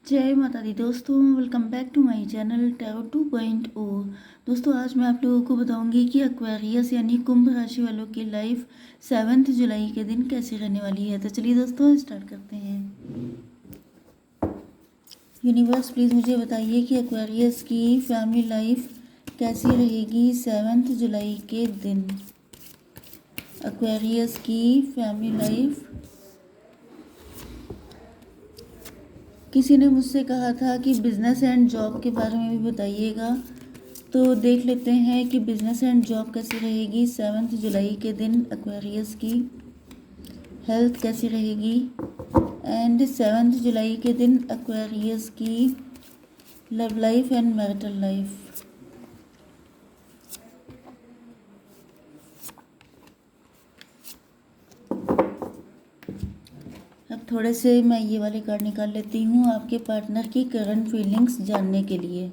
जय माता दी दोस्तों, welcome back to my channel tarot 2.0। दोस्तों, आज मैं आप लोगों को बताऊंगी कि एक्वेरियस यानी कुंभ राशि वालों की लाइफ 7 जुलाई के दिन कैसी रहने वाली है। तो चलिए दोस्तों स्टार्ट करते हैं। यूनिवर्स प्लीज़ मुझे बताइए कि एक्वेरियस की फैमिली लाइफ कैसी रहेगी 7 जुलाई के दिन। एक्वेरियस की फैमिली लाइफ, किसी ने मुझसे कहा था कि बिज़नेस एंड जॉब के बारे में भी बताइएगा, तो देख लेते हैं कि बिज़नेस एंड जॉब कैसी रहेगी 7 जुलाई के दिन। एक्वेरियस की हेल्थ कैसी रहेगी एंड 7 जुलाई के दिन एक्वेरियस की love life and marital life. अब थोड़े से मैं ये वाले कार्ड निकाल लेती हूँ आपके पार्टनर की करंट फीलिंग्स जानने के लिए।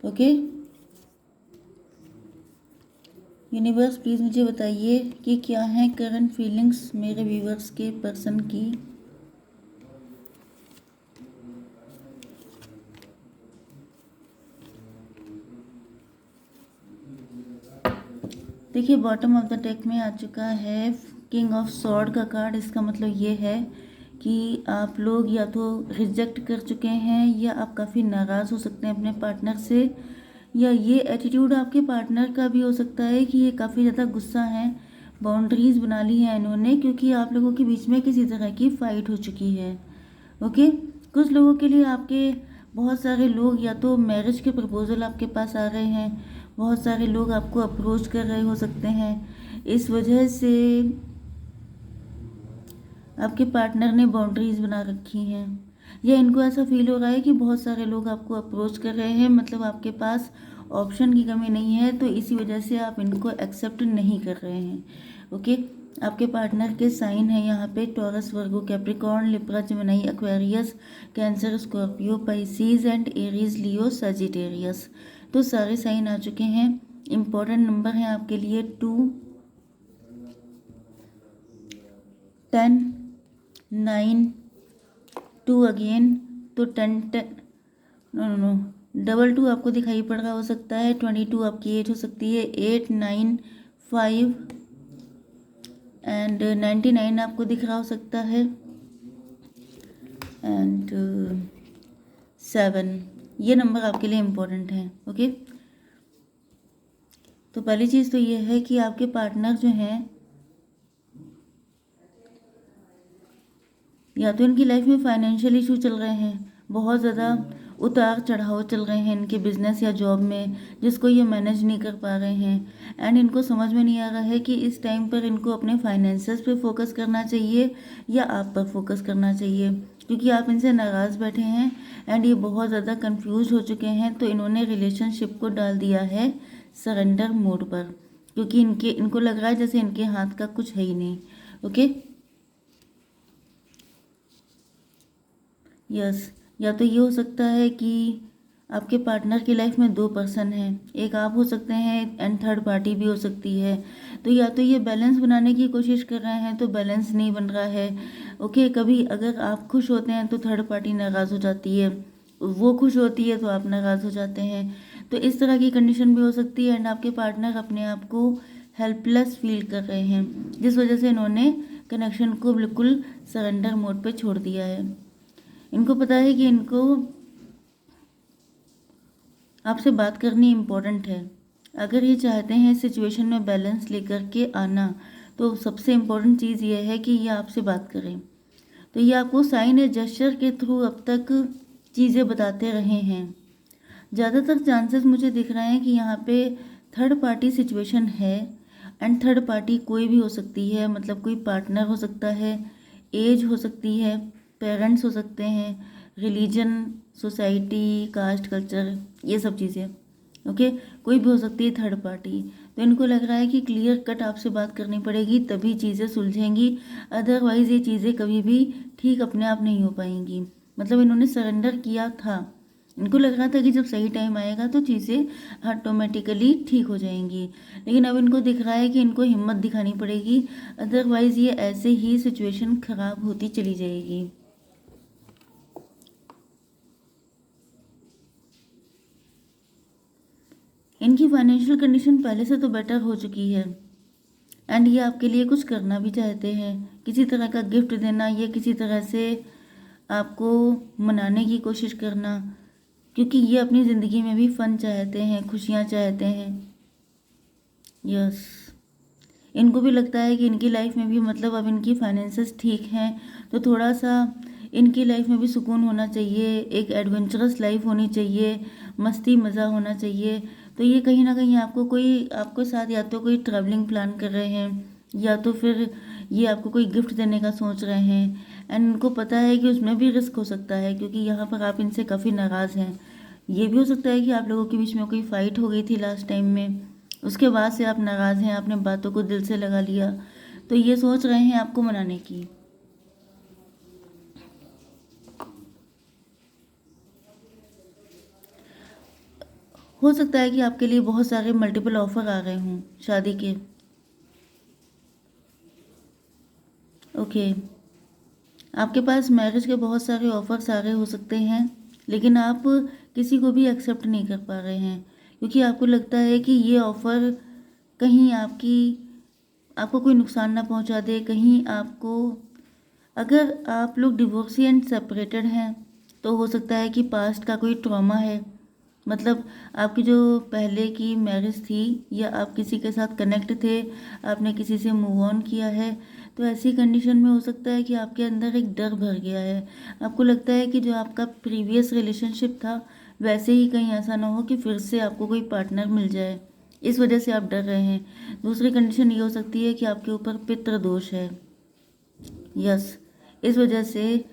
ओके यूनिवर्स प्लीज़ मुझे बताइए कि क्या है करंट फीलिंग्स मेरे व्यूवर्स के पर्सन की। देखिए, बॉटम ऑफ द डेक में आ चुका है किंग ऑफ सॉर्ड का कार्ड। इसका मतलब ये है कि आप लोग या तो रिजेक्ट कर चुके हैं या आप काफ़ी नाराज़ हो सकते हैं अपने पार्टनर से, या ये एटीट्यूड आपके पार्टनर का भी हो सकता है कि ये काफ़ी ज़्यादा गुस्सा है। बाउंड्रीज बना ली है इन्होंने क्योंकि आप लोगों के बीच में किसी तरह की फ़ाइट हो चुकी है। ओके, कुछ लोगों के लिए आपके बहुत सारे लोग या तो मैरिज के प्रपोजल आपके पास आ रहे हैं, बहुत सारे लोग आपको अप्रोच कर रहे हो सकते हैं। इस वजह से आपके पार्टनर ने बाउंड्रीज बना रखी हैं, या इनको ऐसा फील हो रहा है कि बहुत सारे लोग आपको अप्रोच कर रहे हैं, मतलब आपके पास ऑप्शन की कमी नहीं है, तो इसी वजह से आप इनको एक्सेप्ट नहीं कर रहे हैं। ओके, आपके पार्टनर के साइन है यहाँ पे taurus, Virgo, Capricorn, Libra, Gemini, Aquarius, cancer, Scorpio, Pisces and Aries, Leo, Sagittarius. तो सारे साइन आ चुके हैं। इम्पोर्टेंट नंबर है आपके लिए 2, 10, 9, 2 अगेन, तो 10, 10, नो नो नो, 22 आपको दिखाई पड़ रहा हो सकता है, 22 आपकी एज हो सकती है, 8, 9, 5 एंड 99 आपको दिख रहा हो सकता है, एंड 7। ये नंबर आपके लिए इम्पोर्टेंट हैं। ओके, तो पहली चीज़ तो ये है कि आपके पार्टनर जो हैं, या तो इनकी लाइफ में फाइनेंशियल इशू चल रहे हैं, बहुत ज़्यादा उतार चढ़ाव चल रहे हैं इनके बिजनेस या जॉब में, जिसको ये मैनेज नहीं कर पा रहे हैं। एंड इनको समझ में नहीं आ रहा है कि इस टाइम पर इनको अपने फाइनेंसेस पे फोकस करना चाहिए या आप पर फोकस करना चाहिए, क्योंकि आप इनसे नाराज़ बैठे हैं एंड ये बहुत ज़्यादा कंफ्यूज हो चुके हैं। तो इन्होंने रिलेशनशिप को डाल दिया है सरेंडर मोड पर, क्योंकि इनको लग रहा है जैसे इनके हाथ का कुछ है ही नहीं। ओके, यस, या तो ये हो सकता है कि आपके पार्टनर की लाइफ में 2 पर्सन हैं, एक आप हो सकते हैं एंड थर्ड पार्टी भी हो सकती है। तो या तो ये बैलेंस बनाने की कोशिश कर रहे हैं तो बैलेंस नहीं बन रहा है। ओके, कभी अगर आप खुश होते हैं तो थर्ड पार्टी नाराज़ हो जाती है, वो खुश होती है तो आप नाराज़ हो जाते हैं। तो इस तरह की कंडीशन भी हो सकती है एंड आपके पार्टनर अपने आप को हेल्पलेस फील कर रहे हैं, जिस वजह से इन्होंने कनेक्शन को बिल्कुल सरेंडर मोड पे छोड़ दिया है। इनको पता है कि इनको आपसे बात करनी इम्पोर्टेंट है। अगर ये चाहते हैं सिचुएशन में बैलेंस लेकर के आना, तो सबसे इम्पोर्टेंट चीज़ ये है कि ये आपसे बात करें। तो ये आपको साइन या जेस्चर के थ्रू अब तक चीज़ें बताते रहे हैं। ज़्यादातर चांसेस मुझे दिख रहे हैं कि यहाँ पे थर्ड पार्टी सिचुएशन है, एंड थर्ड पार्टी कोई भी हो सकती है, मतलब कोई पार्टनर हो सकता है, एज हो सकती है, पेरेंट्स हो सकते हैं, रिलीजन, सोसाइटी, कास्ट, कल्चर, ये सब चीज़ें। ओके, कोई भी हो सकती है थर्ड पार्टी। तो इनको लग रहा है कि क्लियर कट आपसे बात करनी पड़ेगी तभी चीज़ें सुलझेंगी, अदरवाइज़ ये चीज़ें कभी भी ठीक अपने आप नहीं हो पाएंगी। मतलब इन्होंने सरेंडर किया था, इनको लग रहा था कि जब सही टाइम आएगा तो चीज़ें ऑटोमेटिकली ठीक हो जाएंगी, लेकिन अब इनको दिख रहा है कि इनको हिम्मत दिखानी पड़ेगी, अदरवाइज़ ये ऐसे ही सिचुएशन ख़राब होती चली जाएगी। इनकी फाइनेंशियल कंडीशन पहले से तो बेटर हो चुकी है एंड ये आपके लिए कुछ करना भी चाहते हैं, किसी तरह का गिफ्ट देना या किसी तरह से आपको मनाने की कोशिश करना, क्योंकि ये अपनी ज़िंदगी में भी फन चाहते हैं, खुशियाँ चाहते हैं। यस, इनको भी लगता है कि इनकी लाइफ में भी मतलब अब इनकी फाइनेंसेस ठीक हैं तो थोड़ा सा इनकी लाइफ में भी सुकून होना चाहिए, एक एडवेंचरस लाइफ होनी चाहिए, मस्ती मज़ा होना चाहिए। तो ये कहीं ना कहीं आपके साथ या तो कोई ट्रैवलिंग प्लान कर रहे हैं या तो फिर ये आपको कोई गिफ्ट देने का सोच रहे हैं एंड उनको पता है कि उसमें भी रिस्क हो सकता है, क्योंकि यहाँ पर आप इनसे काफ़ी नाराज़ हैं। ये भी हो सकता है कि आप लोगों के बीच में कोई फ़ाइट हो गई थी लास्ट टाइम में, उसके बाद से आप नाराज़ हैं, आपने बातों को दिल से लगा लिया, तो ये सोच रहे हैं आपको मनाने की। हो सकता है कि आपके लिए बहुत सारे मल्टीपल ऑफर आ रहे हों शादी के। ओके, आपके पास मैरिज के बहुत सारे ऑफर्स आ रहे हो सकते हैं, लेकिन आप किसी को भी एक्सेप्ट नहीं कर पा रहे हैं, क्योंकि आपको लगता है कि ये ऑफ़र कहीं आपको कोई नुकसान ना पहुंचा दे, कहीं आपको, अगर आप लोग डिवोर्सी एंड सेपरेटेड हैं तो हो सकता है कि पास्ट का कोई ट्रॉमा है, मतलब आपकी जो पहले की मैरिज थी या आप किसी के साथ कनेक्ट थे, आपने किसी से मूव ऑन किया है, तो ऐसी कंडीशन में हो सकता है कि आपके अंदर एक डर भर गया है। आपको लगता है कि जो आपका प्रीवियस रिलेशनशिप था वैसे ही कहीं ऐसा ना हो कि फिर से आपको कोई पार्टनर मिल जाए, इस वजह से आप डर रहे हैं। दूसरी कंडीशन ये हो सकती है कि आपके ऊपर पितृ दोष है। यस, इस वजह से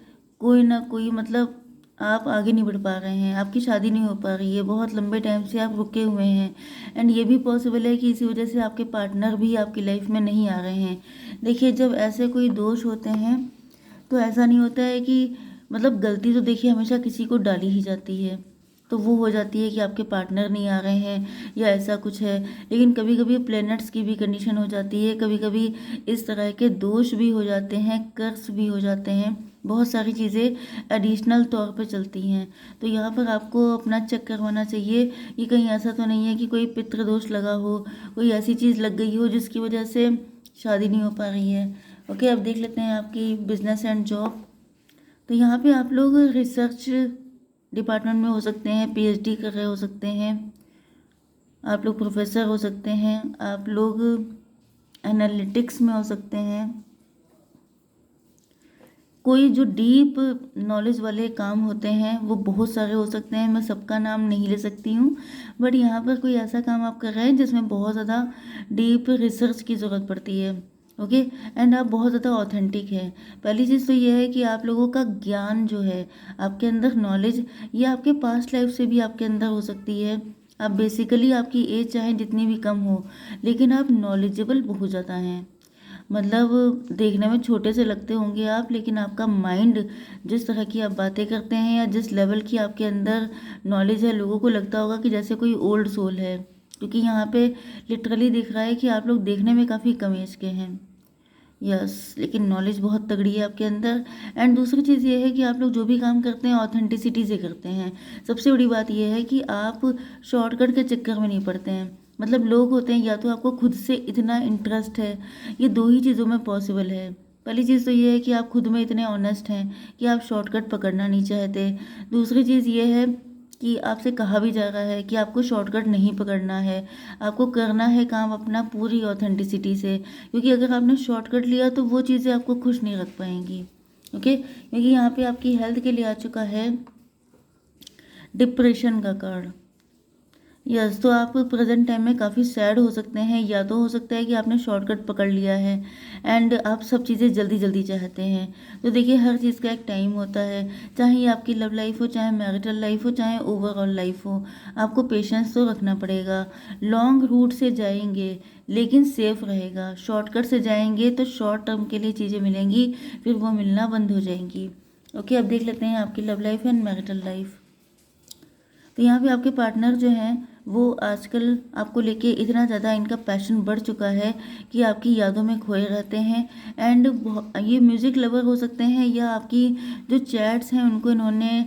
कोई ना कोई मतलब आप आगे नहीं बढ़ पा रहे हैं, आपकी शादी नहीं हो पा रही है, बहुत लंबे टाइम से आप रुके हुए हैं एंड ये भी पॉसिबल है कि इसी वजह से आपके पार्टनर भी आपकी लाइफ में नहीं आ रहे हैं। देखिए, जब ऐसे कोई दोष होते हैं तो ऐसा नहीं होता है कि मतलब गलती तो देखिए हमेशा किसी को डाली ही जाती है, तो वो हो जाती है कि आपके पार्टनर नहीं आ रहे हैं या ऐसा कुछ है, लेकिन कभी कभी प्लैनेट्स की भी कंडीशन हो जाती है, कभी कभी इस तरह के दोष भी हो जाते हैं, कर्स भी हो जाते हैं, बहुत सारी चीज़ें एडिशनल तौर पे चलती हैं। तो यहाँ पर आपको अपना चेक करवाना चाहिए कि कहीं ऐसा तो नहीं है कि कोई पितृदोष लगा हो, कोई ऐसी चीज़ लग गई हो जिसकी वजह से शादी नहीं हो पा रही है। ओके, अब देख लेते हैं आपकी बिजनेस एंड जॉब। तो यहाँ पे आप लोग रिसर्च डिपार्टमेंट में हो सकते हैं, पीएचडी कर रहे हो सकते हैं, आप लोग प्रोफेसर हो सकते हैं, आप लोग एनालिटिक्स में हो सकते हैं, कोई जो डीप नॉलेज वाले काम होते हैं वो बहुत सारे हो सकते हैं, मैं सबका नाम नहीं ले सकती हूँ, बट यहाँ पर कोई ऐसा काम आप कर रहे हैं जिसमें बहुत ज़्यादा डीप रिसर्च की ज़रूरत पड़ती है। ओके, एंड आप बहुत ज़्यादा ऑथेंटिक है। पहली चीज़ तो ये है कि आप लोगों का ज्ञान जो है, आपके अंदर नॉलेज, ये आपके पास्ट लाइफ से भी आपके अंदर हो सकती है। आप बेसिकली आपकी एज चाहे जितनी भी कम हो, लेकिन आप नॉलेजेबल बहुत ज़्यादा हैं, मतलब देखने में छोटे से लगते होंगे आप, लेकिन आपका माइंड, जिस तरह की आप बातें करते हैं या जिस लेवल की आपके अंदर नॉलेज है, लोगों को लगता होगा कि जैसे कोई ओल्ड सोल है, क्योंकि यहाँ पे लिटरली दिख रहा है कि आप लोग देखने में काफ़ी कम एज के हैं। यस, लेकिन नॉलेज बहुत तगड़ी है आपके अंदर। एंड दूसरी चीज़ ये है कि आप लोग जो भी काम करते हैं ऑथेंटिसिटी से करते हैं। सबसे बड़ी बात यह है कि आप शॉर्टकट के चक्कर में नहीं पड़ते हैं। मतलब लोग होते हैं, या तो आपको खुद से इतना इंटरेस्ट है, ये दो ही चीज़ों में पॉसिबल है। पहली चीज़ तो ये है कि आप खुद में इतने ऑनेस्ट हैं कि आप शॉर्टकट पकड़ना नहीं चाहते। दूसरी चीज़ ये है कि आपसे कहा भी जा रहा है कि आपको शॉर्टकट नहीं पकड़ना है, आपको करना है काम अपना पूरी ऑथेंटिसिटी से, क्योंकि अगर आपने शॉर्टकट लिया तो वो चीज़ें आपको खुश नहीं रख पाएंगी। ओके, क्योंकि यहाँ पे आपकी हेल्थ के लिए आ चुका है डिप्रेशन का कार्ड। यस, तो आप प्रेजेंट टाइम में काफ़ी सैड हो सकते हैं, या तो हो सकता है कि आपने शॉर्टकट पकड़ लिया है एंड आप सब चीज़ें जल्दी जल्दी चाहते हैं। तो देखिए, हर चीज़ का एक टाइम होता है, चाहे ये आपकी लव लाइफ हो, चाहे मैरिटल लाइफ हो, चाहे ओवरऑल लाइफ हो, आपको पेशेंस तो रखना पड़ेगा। लॉन्ग रूट से जाएंगे लेकिन सेफ रहेगा, शॉर्टकट से जाएंगे तो शॉर्ट टर्म के लिए चीज़ें मिलेंगी, फिर वो मिलना बंद हो जाएंगी। ओके, अब देख लेते हैं आपकी love life and marital life. तो यहाँ पे आपके पार्टनर जो हैं वो आजकल आपको लेके इतना ज़्यादा इनका पैशन बढ़ चुका है कि आपकी यादों में खोए रहते हैं। एंड ये म्यूज़िक लवर हो सकते हैं, या आपकी जो चैट्स हैं उनको इन्होंने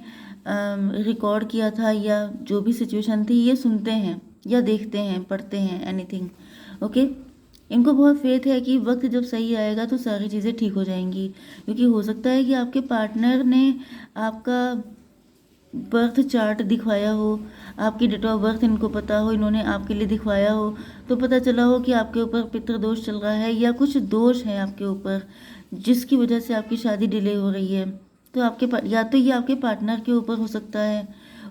रिकॉर्ड किया था, या जो भी सिचुएशन थी ये सुनते हैं। या देखते हैं, पढ़ते हैं, एनीथिंग। ओके, इनको बहुत फेथ है कि वक्त जब सही आएगा तो सारी चीज़ें ठीक हो जाएंगी, क्योंकि हो सकता है कि आपके पार्टनर ने आपका बर्थ चार्ट दिखवाया हो, आपकी डेट ऑफ बर्थ इनको पता हो, इन्होंने आपके लिए दिखवाया हो, तो पता चला हो कि आपके ऊपर पितृदोष चल रहा है या कुछ दोष है आपके ऊपर जिसकी वजह से आपकी शादी डिले हो रही है। तो या तो ये आपके पार्टनर के ऊपर हो सकता है,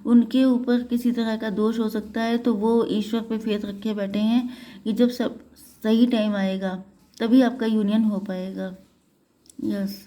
उनके ऊपर किसी तरह का दोष हो सकता है, तो वो ईश्वर पे फेथ रखे बैठे हैं कि जब सब सही टाइम आएगा तभी आपका यूनियन हो पाएगा। यस।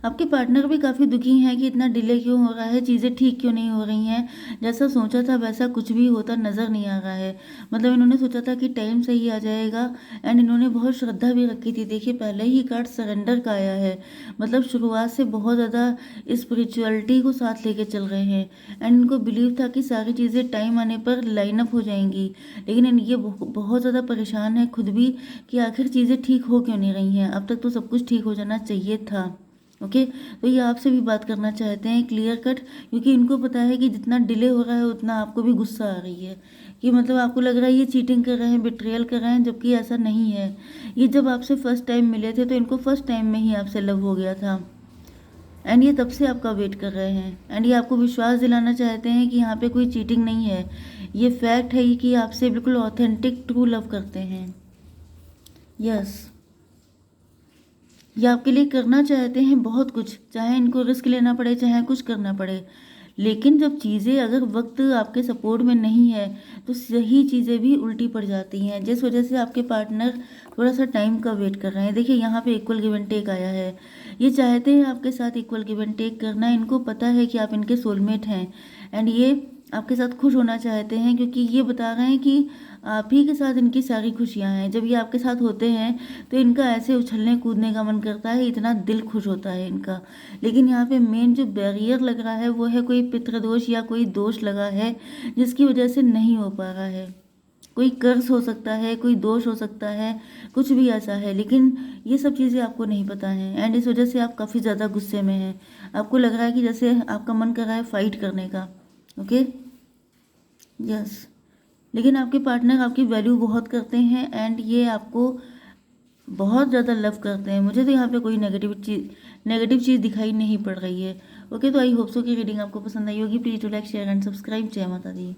आपके पार्टनर भी काफ़ी दुखी हैं कि इतना डिले क्यों हो रहा है, चीज़ें ठीक क्यों नहीं हो रही हैं, जैसा सोचा था वैसा कुछ भी होता नज़र नहीं आ रहा है। मतलब इन्होंने सोचा था कि टाइम से ही आ जाएगा, एंड इन्होंने बहुत श्रद्धा भी रखी थी। देखिए पहले ही कार्ड सरेंडर का आया है, मतलब शुरुआत से बहुत ज़्यादा स्पिरिचुअलिटी को साथ लेके चल रहे हैं, एंड इनको बिलीव था कि सारी चीज़ें टाइम आने पर लाइन अप हो जाएंगी। लेकिन ये बहुत ज़्यादा परेशान है खुद भी कि आखिर चीज़ें ठीक हो क्यों नहीं रही हैं, अब तक तो सब कुछ ठीक हो जाना चाहिए था। ओके, तो ये आपसे भी बात करना चाहते हैं क्लियर कट, क्योंकि इनको पता है कि जितना डिले हो रहा है उतना आपको भी गुस्सा आ रही है, कि मतलब आपको लग रहा है ये चीटिंग कर रहे हैं, बिट्रेयल कर रहे हैं, जबकि ऐसा नहीं है। ये जब आपसे फर्स्ट टाइम मिले थे तो इनको फर्स्ट टाइम में ही आपसे लव हो गया था, एंड ये तब से आपका वेट कर रहे हैं, एंड ये आपको विश्वास दिलाना चाहते हैं कि यहाँ पे कोई चीटिंग नहीं है। ये फैक्ट है कि आपसे बिल्कुल ऑथेंटिक ट्रू लव करते हैं। यस, ये आपके लिए करना चाहते हैं बहुत कुछ, चाहे इनको रिस्क लेना पड़े, चाहे कुछ करना पड़े। लेकिन जब चीज़ें अगर वक्त आपके सपोर्ट में नहीं है तो सही चीज़ें भी उल्टी पड़ जाती हैं, जिस वजह से आपके पार्टनर थोड़ा सा टाइम का वेट कर रहे हैं। देखिए यहाँ पे इक्वल गिव एंड टेक आया है, ये चाहते हैं आपके साथ इक्वल गिव एंड टेक करना, इनको पता है कि आप इनके सोलमेट हैं, एंड ये आपके साथ खुश होना चाहते हैं, क्योंकि ये बता रहे हैं कि आप ही के साथ इनकी सारी खुशियां हैं। जब ये आपके साथ होते हैं तो इनका ऐसे उछलने कूदने का मन करता है, इतना दिल खुश होता है इनका। लेकिन यहाँ पे मेन जो बैरियर लग रहा है वो है कोई पितृदोष या कोई दोष लगा है जिसकी वजह से नहीं हो पा रहा है। कोई कर्ज हो सकता है, कोई दोष हो सकता है, कुछ भी ऐसा है, लेकिन ये सब चीज़ें आपको नहीं पता हैं, एंड इस वजह से आप काफ़ी ज़्यादा गुस्से में हैं। आपको लग रहा है कि जैसे आपका मन कर रहा है फाइट करने का। Okay, yes. लेकिन आपके पार्टनर आपकी वैल्यू बहुत करते हैं, एंड ये आपको बहुत ज़्यादा लव करते हैं। मुझे तो यहाँ पे कोई नेगेटिव चीज़ दिखाई नहीं पड़ रही है। ओके, तो आई होप सो कि रीडिंग आपको पसंद आई होगी। Please to like share and subscribe. जय माता दी।